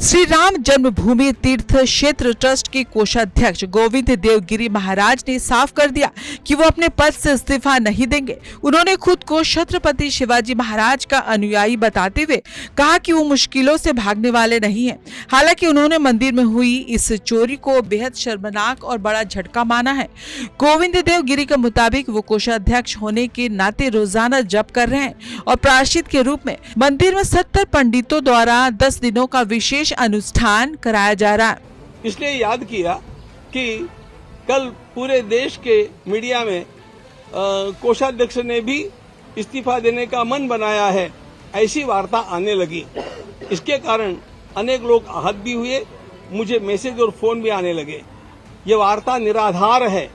श्री राम जन्मभूमि तीर्थ क्षेत्र ट्रस्ट के कोषाध्यक्ष गोविंद देवगिरी महाराज ने साफ कर दिया कि वो अपने पद से इस्तीफा नहीं देंगे। उन्होंने खुद को छत्रपति शिवाजी महाराज का अनुयायी बताते हुए कहा कि वो मुश्किलों से भागने वाले नहीं हैं। हालांकि उन्होंने मंदिर में हुई इस चोरी को बेहद शर्मनाक और बड़ा झटका माना है। गोविंद देवगिरी के मुताबिक वो कोषाध्यक्ष होने के नाते रोजाना जप कर रहे हैं और प्रायश्चित के रूप में मंदिर में 70 पंडितों द्वारा 10 दिनों का विशेष अनुष्ठान कराया जा रहा है। इसलिए याद किया कि कल पूरे देश के मीडिया में कोषाध्यक्ष ने भी इस्तीफा देने का मन बनाया है, ऐसी वार्ता आने लगी। इसके कारण अनेक लोग आहत भी हुए, मुझे मैसेज और फोन भी आने लगे। ये वार्ता निराधार है।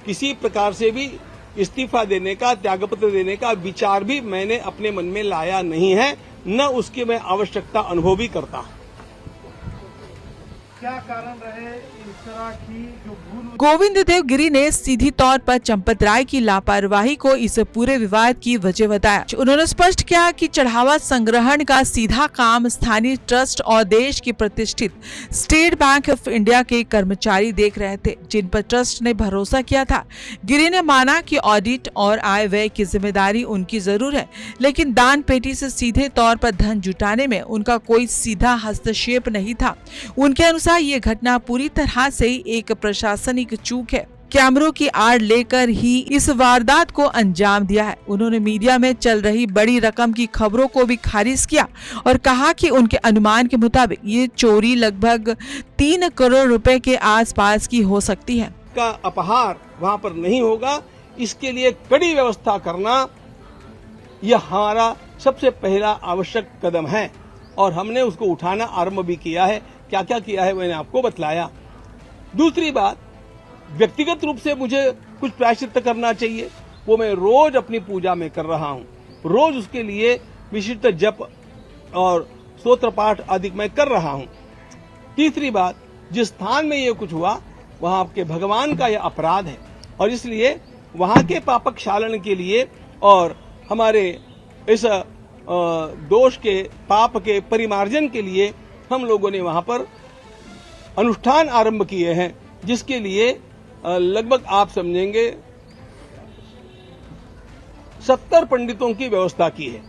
किसी प्रकार से भी इस्तीफा देने का, त्यागपत्र देने का विचार भी मैंने अपने मन में लाया नहीं है, न उसकी मैं आवश्यकता अनुभव भी करता। क्या कारण रहे इस तरह की जो भूल? गोविंद देवगिरी ने सीधी तौर पर चंपत राय की लापरवाही को इस पूरे विवाद की वजह बताया। उन्होंने स्पष्ट किया कि चढ़ावा संग्रहण का सीधा काम स्थानीय ट्रस्ट और देश की प्रतिष्ठित स्टेट बैंक ऑफ इंडिया के कर्मचारी देख रहे थे, जिन पर ट्रस्ट ने भरोसा किया था। गिरी ने माना कि ऑडिट और आय व्यय की जिम्मेदारी उनकी जरूर है, लेकिन दान पेटी से सीधे तौर पर धन जुटाने में उनका कोई सीधा हस्तक्षेप नहीं था। उनके अनुसार ये घटना पूरी तरह से एक प्रशासनिक चूक है। कैमरों की आड़ लेकर ही इस वारदात को अंजाम दिया है। उन्होंने मीडिया में चल रही बड़ी रकम की खबरों को भी खारिज किया और कहा कि उनके अनुमान के मुताबिक ये चोरी लगभग 3 करोड़ रुपए के आसपास की हो सकती है। का अपहार वहां पर नहीं होगा, इसके लिए कड़ी व्यवस्था करना यह हमारा सबसे पहला आवश्यक कदम है और हमने उसको उठाना आरंभ भी किया है। क्या क्या किया है मैंने आपको बतलाया। दूसरी बात, व्यक्तिगत रूप से मुझे कुछ प्रायश्चित करना चाहिए, वो मैं रोज अपनी पूजा में कर रहा हूँ। रोज उसके लिए विशिष्ट जप और स्तोत्र पाठ आदि मैं कर रहा हूँ। तीसरी बात, जिस स्थान में ये कुछ हुआ वहां आपके भगवान का यह अपराध है और इसलिए वहां के पापक क्षालन के लिए और हमारे इस दोष के पाप के परिमार्जन के लिए हम लोगों ने वहां पर अनुष्ठान आरंभ किए हैं, जिसके लिए लगभग आप समझेंगे 70 पंडितों की व्यवस्था की है।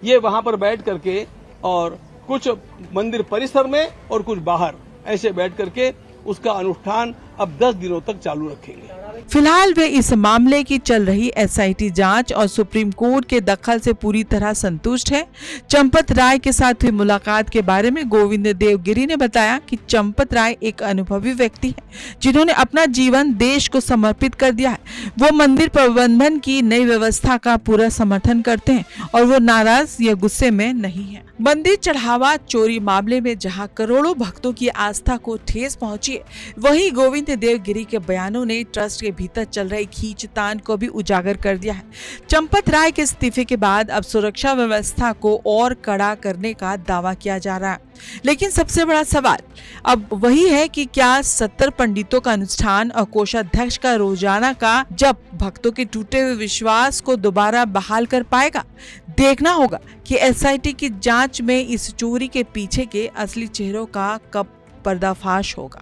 ये वहां पर बैठ करके और कुछ मंदिर परिसर में और कुछ बाहर ऐसे बैठ करके उसका अनुष्ठान अब 10 दिनों तक चालू रखेंगे। फिलहाल वे इस मामले की चल रही एसआईटी जांच और सुप्रीम कोर्ट के दखल से पूरी तरह संतुष्ट है। चंपत राय के साथ हुई मुलाकात के बारे में गोविंद देवगिरी ने बताया कि चंपत राय एक अनुभवी व्यक्ति है, जिन्होंने अपना जीवन देश को समर्पित कर दिया है। वो मंदिर प्रबंधन की नई व्यवस्था का पूरा समर्थन करते हैं और वो नाराज या गुस्से में नहीं है। मंदिर चढ़ावा चोरी मामले में जहां करोड़ों भक्तों की आस्था को ठेस पहुंची है, वहीं गोविंद देवगिरी के बयानों ने ट्रस्ट के भीतर चल रही खींचतान को भी उजागर कर दिया है। चंपत राय के इस्तीफे के बाद अब सुरक्षा व्यवस्था को और कड़ा करने का दावा किया जा रहा है, लेकिन सबसे बड़ा सवाल अब वही है कि क्या 70 पंडितों का अनुष्ठान और कोषाध्यक्ष का रोजाना का जब भक्तों के टूटे हुए विश्वास को दोबारा बहाल कर पाएगा। देखना होगा कि एसआईटी की जांच में इस चोरी के पीछे के असली चेहरों का कब पर्दाफाश होगा।